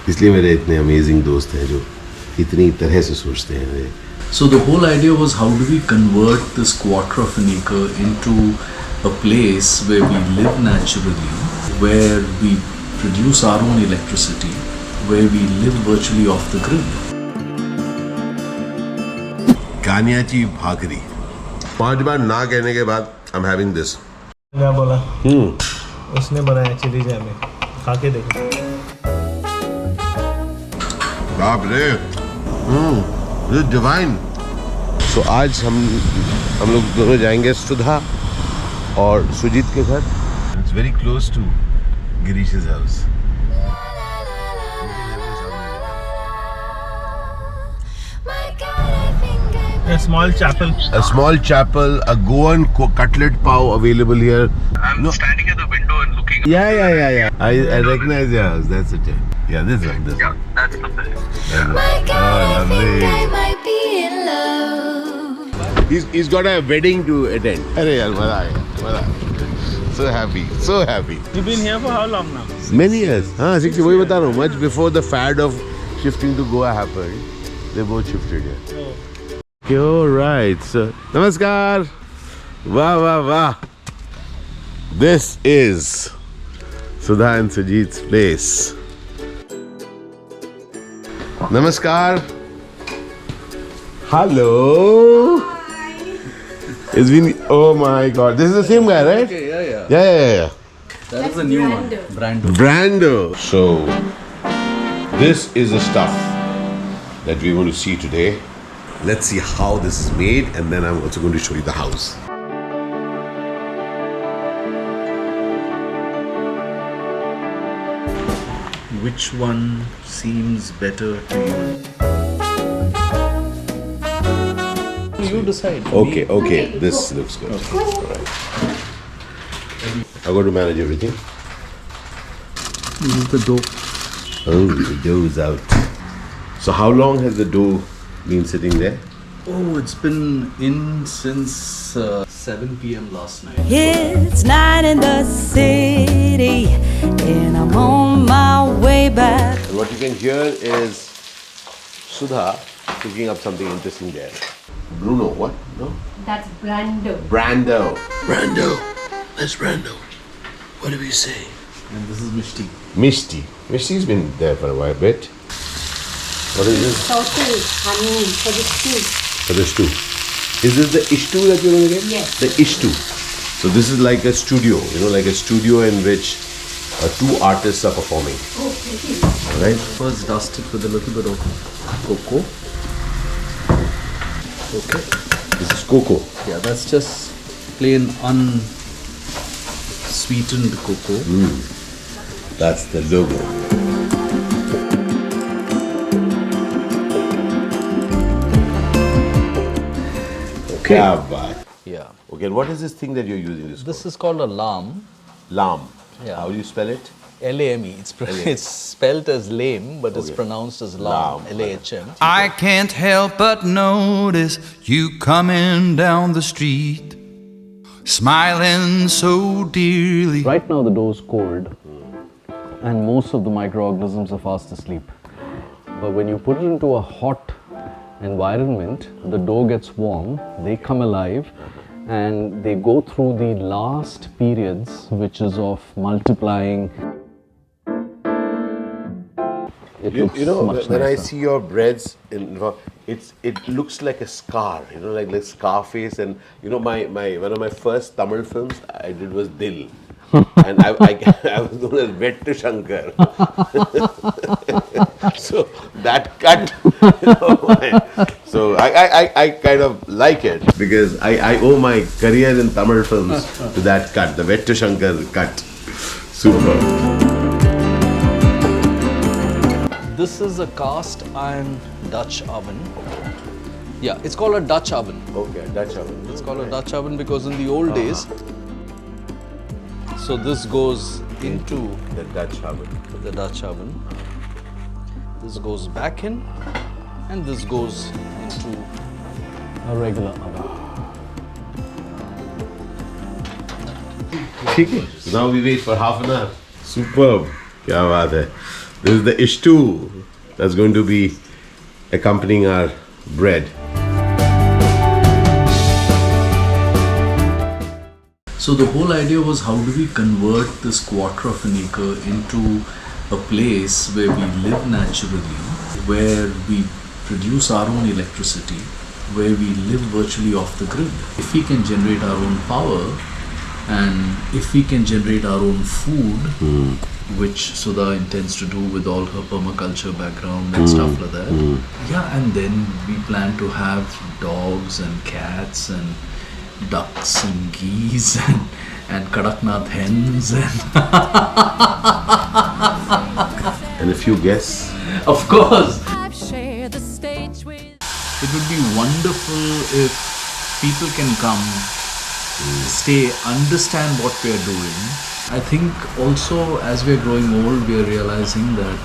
इसलिए मेरे इतने अमेजिंग दोस्त हैं जो इतनी तरह से सोचते हैं. So the whole idea was, how do we convert this quarter of an acre into a place where we live naturally, where we produce our own electricity, where we live virtually off the grid. कानियाची भाकरी 5 बार ना कहने के बाद I'm having this. क्या बोला? उसने बनाया chilli jam में, खा के देखो. बाप रे, this is divine. So आज हम लोग दोनों जाएंगे सुधा और सुजीत के घर. It's very close to Girish's house. A small chapel. A small chapel, a Goan cutlet pav available here. I'm standing at the window and looking. Yeah. I recognize your house. That's it. Yeah, this one. Yeah, that's the place. Oh, lovely. He's got a wedding to attend. Arey yaar, maza aaya. So happy. You've been here for how long now? Many years. हाँ, 60. वही बता रहा हूँ. Much before the fad of shifting to Goa happened, they both shifted here. Okay, all right. So, namaskar. Wow. This is Sudha and Sujeet's place. Namaskar. Hello. It's been. Oh my God. This is the same guy, right? Okay, yeah. Yeah. That is a new one. Brando. So, this is the stuff that we're going to see today. Let's see how this is made, and then I'm also going to show you the house. Which one seems better to you? You decide. Okay. This looks good. All right. I'm going to manage everything. This is the dough. Oh, the dough is out. So how long has the dough been sitting there? Oh, it's been in since 7 p.m. last night. It's night in the city, and I'm on my way back. And what you can hear is Sudha cooking up something interesting there. Bruno, what? No? That's Brando. Brando. That's Brando. What do we say? And this is Mishti. Mishti's been there for a bit. What is this? Sauteed honey for the stew. For the stew. Is this the ishtu that you're going to get? Yes. The ishtu. So this is like a studio, like a studio in which 2 artists are performing. Oh, pretty. Alright? First dust it with a little bit of cocoa. Okay. This is cocoa. Yeah, that's just plain unsweetened cocoa. That's the logo. Okay. Yeah. Okay, and what is this thing that you're using this This for? is called a lam. Lam. Yeah. How do you spell it? L-A-M-E. It's spelled as lame, but it's pronounced as lam. Lam. L-A-H-M. I can't help but notice you coming down the street, smiling so dearly. Right now the dough is cold and most of the microorganisms are fast asleep. But when you put it into a hot environment, the dough gets warm, they come alive and they go through the last periods, which is of multiplying. It looks much when I nicer. see your breads, it looks like a scar, like Scarface. And my one of my first Tamil films I did was Dil, and I was known as Vettu Shankar. So that cut, so I kind of like it because I owe my career in Tamil films to that cut, the Vettu Shankar cut. Super. This is a cast iron Dutch oven. Yeah, it's called a Dutch oven. Okay, Dutch oven. It's called a Dutch oven because in the old days, so this goes into the Dutch oven. the Dutch oven. This goes back in, and this goes into A regular oven. ठीक है. Now we wait for half an hour. Superb. क्या बात है. This is the ishtu that's going to be accompanying our bread. So the whole idea was, how do we convert this quarter of an acre into a place where we live naturally, where we produce our own electricity, where we live virtually off the grid. If we can generate our own power, and if we can generate our own food, which Sudha intends to do with all her permaculture background and stuff like that. Yeah, and then we plan to have dogs and cats and ducks and geese and Kadaknath hens And a few guests. of course. I've shared the stage with. It would be wonderful if people can come, stay, understand what we are doing. I think also as we are growing old, we are realizing that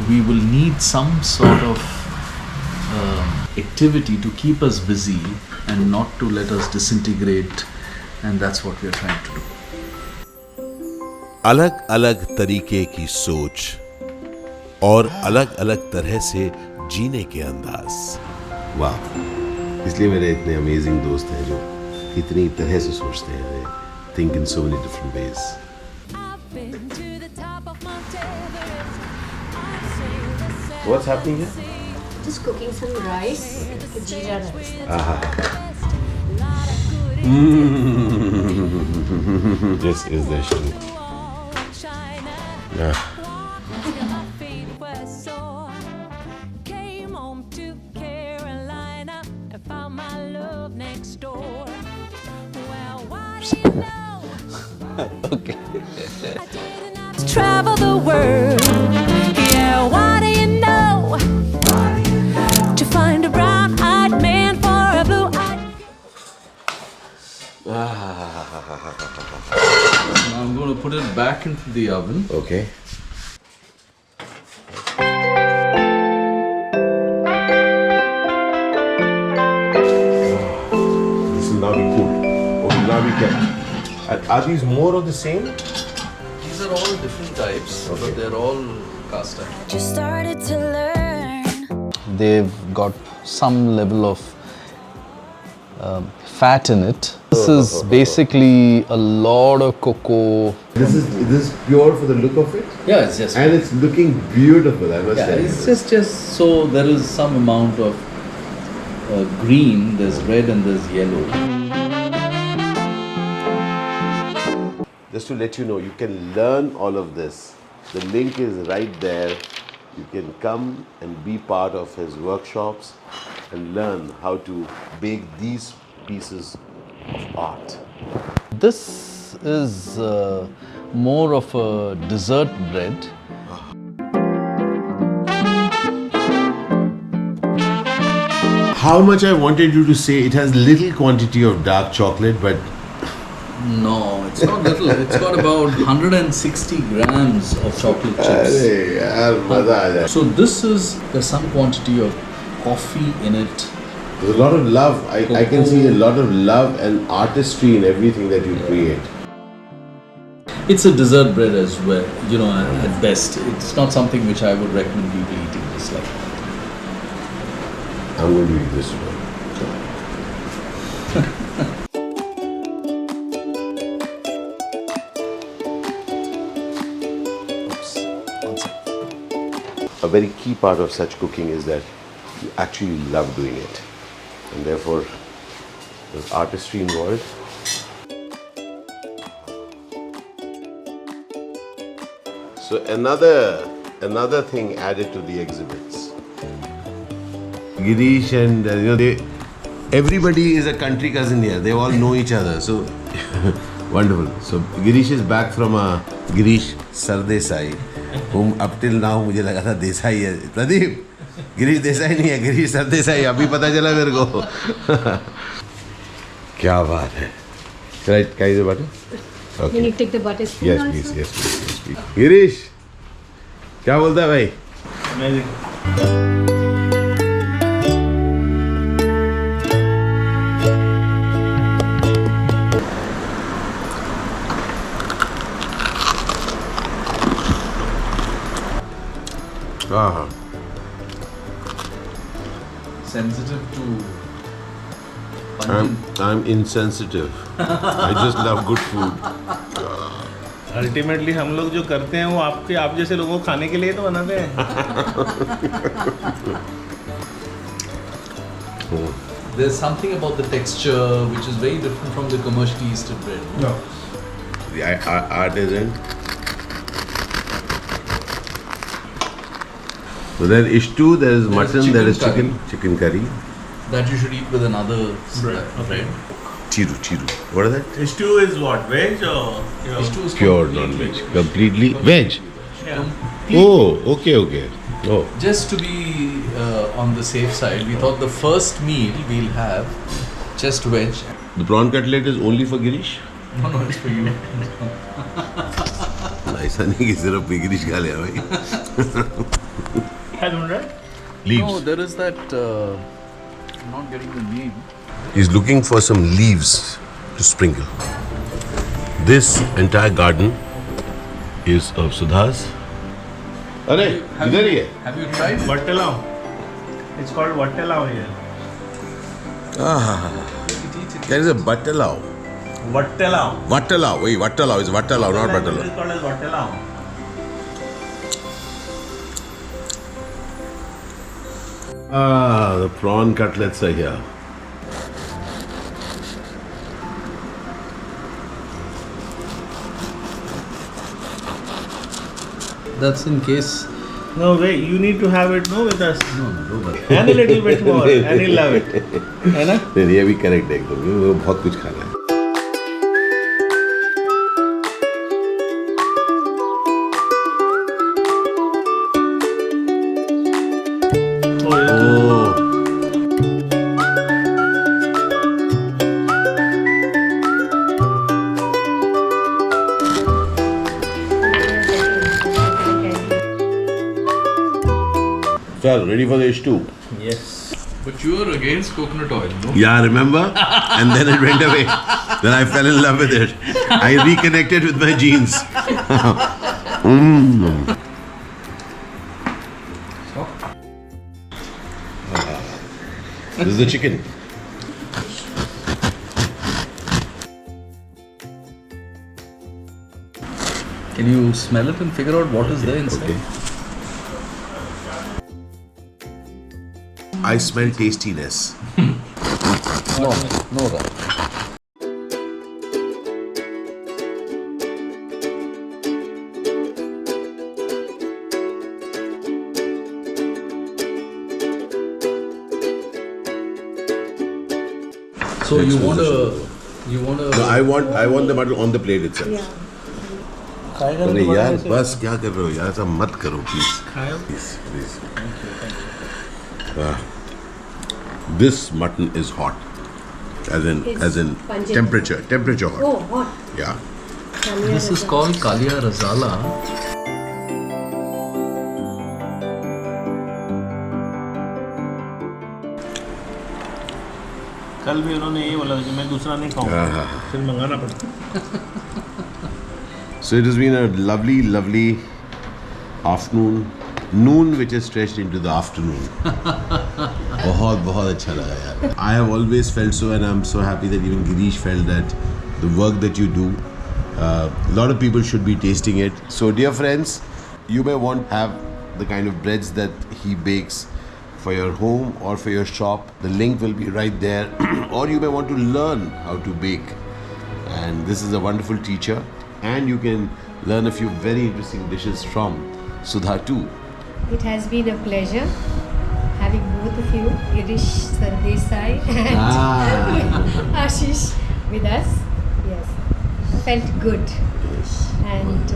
we will need some sort of activity to keep us busy and not to let us disintegrate, and that's what we are trying to do. अलग अलग तरीके की सोच और अलग अलग तरह से जीने के अंदाज. वाह, इसलिए मेरे इतने अमेजिंग दोस्त हैं जो इतनी तरह से सोचते हैं. They think in so many different ways. I've been to the top of Mount Everest. I've sailed the seven What's happening here? seas. Just cooking some rice, jeera rice. Lot of goodies This is the issue. all China. Yeah. Till my feet were sore. Came home to Carolina and found my love next door. Well, why do you know? Okay. I didn't have to travel the world. Yeah, why do you know? To find a brown-eyed man for a blue-eyed. Now I'm going to put it back into the oven. Okay. This will now be cool. Okay, now we can. Are these more of the same? These are all different types, but they're all cast iron. Just started to learn. They've got some level of fat in it. This is basically a lot of cocoa. This is pure for the look of it, Yeah, it's just. and it's looking beautiful. I must Yeah, tell you. it's just so there is some amount of green, there's red and there's yellow. Just to let you know, you can learn all of this. The link is right there. You can come and be part of his workshops and learn how to bake these pieces of art. This is more of a dessert bread. How much I wanted you to say it has little quantity of dark chocolate, but No, it's not little. It's got about 160 grams of chocolate chips. अरे यार मजा आ जाए. So there's some quantity of coffee in it. There's a lot of love. I can see a lot of love and artistry in everything that you create. It's a dessert bread as well, at best. It's not something which I would recommend people eating just like that. I'm going to eat this one. A very key part of such cooking is that you actually love doing it, and therefore there's artistry involved. So another thing added to the exhibits. Girish and everybody is a country cousin here. They all know each other. So wonderful. So Girish is back from a Girish Sardesai, whom up till now मुझे लगा था देसाई है. प्रदीप, गिरीश देसाई नहीं है, गिरीश सरदेसाई. अभी पता चला मेरे को. क्या बात है. Can I use the butter? Okay. Can you take the butter spoon Yes, also? please. Yes, please. Yes, please. Girish, क्या बोलता है भाई? Amazing. Ah, Sensitive to I'm insensitive. I just love good food. Ultimately हम लोग जो करते हैं वो आप जैसे लोगों को खाने के लिए तो बनाते हैं. There's something about the texture which is very different from the commercially yeasted bread. No. The artisan. So there is stew, there is mutton, there is chicken curry. That you should eat with another bread. Chiru. What is that? Stew is what? Veg or Stew is Pure completely non-veg. Completely veg. yeah. Oh, okay. Oh. Just to be on the safe side, we thought the first meal we'll have just veg. The prawn cutlet is only for Girish? No, it's for you. ऐसा नहीं कि सिर्फ गिरीश खा लिया भाई. Has one right? Leaves. No, there is that. I'm not getting the name. He's looking for some leaves to sprinkle. This entire garden is of Sudha's. अरे इधर ही है. Have you tried? Vattelao. It's called vattelao here. There is a vattelao. Vattelao. Vattelao. Wait, vattelao is vattelao, not It's vattelao. called as vattelao. The prawn cutlets are here. That's in case. No way, you need to have it with us. No, but And a little bit more, and he'll love it. है ना? नहीं ये भी correct है एकदम. वो बहुत कुछ खाना है. Sir, ready for the H2? Yes. But you are against coconut oil, no? Yeah, remember? And then it went away. Then I fell in love with it. I reconnected with my genes. This is the chicken. Can you smell it and figure out what is there inside? Okay. I smell tastiness. No, right. So you want to. No, I want the butter on the plate itself. अरे यार बस क्या कर रहे हो यार, ऐसा मत करो please. Please. This mutton is hot, as in pungent. temperature hot. Oh, hot. Yeah. This is called Kalia Razala. कल भी उन्होंने ये बोला था कि मैं दूसरा नहीं खाऊंगा. फिर मंगाना पड़ा. So it has been a lovely afternoon, noon which is stretched into the afternoon. बहुत अच्छा लगा यार. I have always felt so, and I'm so happy that even Girish felt that the work that you do, a lot of people should be tasting it. So dear friends, you may want to have the kind of breads that he bakes for your home or for your shop. The link will be right there. Or you may want to learn how to bake. And this is a wonderful teacher. And you can learn a few very interesting dishes from Sudha too. It has been a pleasure having both of you, Girish Sardesai and Ashish, with us. Yes, felt good. Yes. And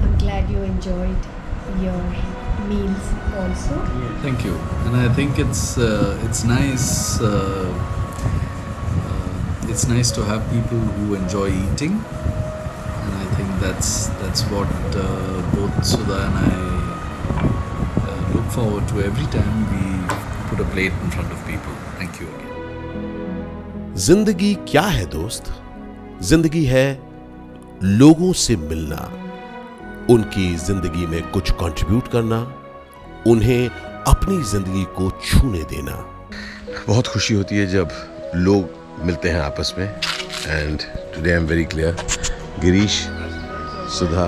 I'm glad you enjoyed your meals also. Thank you. And I think it's nice. It's nice to have people who enjoy eating. And I think that's what both Sudha and I look forward to every time we put a plate in front of people. Thank you again. जिंदगी क्या है दोस्त? जिंदगी है लोगों से मिलना, उनकी जिंदगी में कुछ कंट्रीब्यूट करना उन्हें अपनी जिंदगी को छूने देना। बहुत खुशी होती है जब लोग मिलते हैं आपस में। And today I am very clear, Girish, Sudha,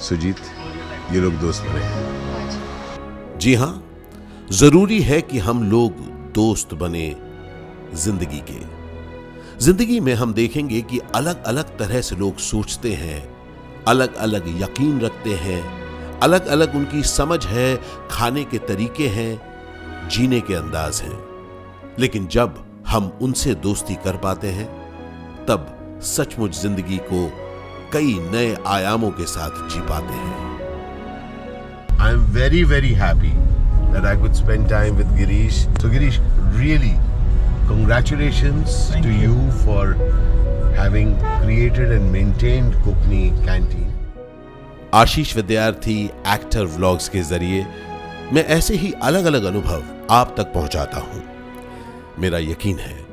Sujit, ये लोग दोस्त बने। जी हां, जरूरी है कि हम लोग दोस्त बने जिंदगी के। जिंदगी में हम देखेंगे कि अलग अलग तरह से लोग सोचते हैं, अलग अलग यकीन रखते हैं, अलग अलग उनकी समझ है, खाने के तरीके हैं, जीने के अंदाज हैं। लेकिन जब हम उनसे दोस्ती कर पाते हैं तब सचमुच जिंदगी को कई नए आयामों के साथ जी पाते हैं। I am very, very happy that I could spend time with Girish. So Girish, really, congratulations to you for having created and maintained Kokni Canteen. आशीष विद्यार्थी एक्टर व्लॉग्स के जरिए मैं ऐसे ही अलग अलग अनुभव आप तक पहुंचाता हूं। मेरा यकीन है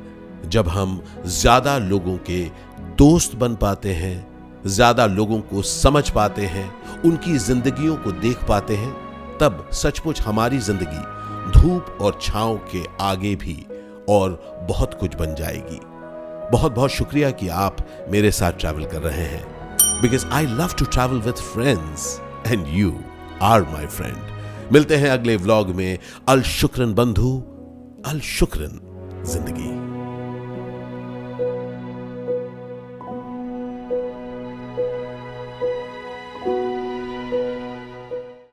जब हम ज्यादा लोगों के दोस्त बन पाते हैं, ज्यादा लोगों को समझ पाते हैं, उनकी जिंदगियों को देख पाते हैं, तब सचमुच हमारी जिंदगी धूप और छांव के आगे भी और बहुत कुछ बन जाएगी। बहुत बहुत शुक्रिया कि आप मेरे साथ ट्रैवल कर रहे हैं, because I love to travel with friends and you are my friend. मिलते हैं अगले व्लॉग में। अल शुक्रन बंधु, अल शुक्रन जिंदगी।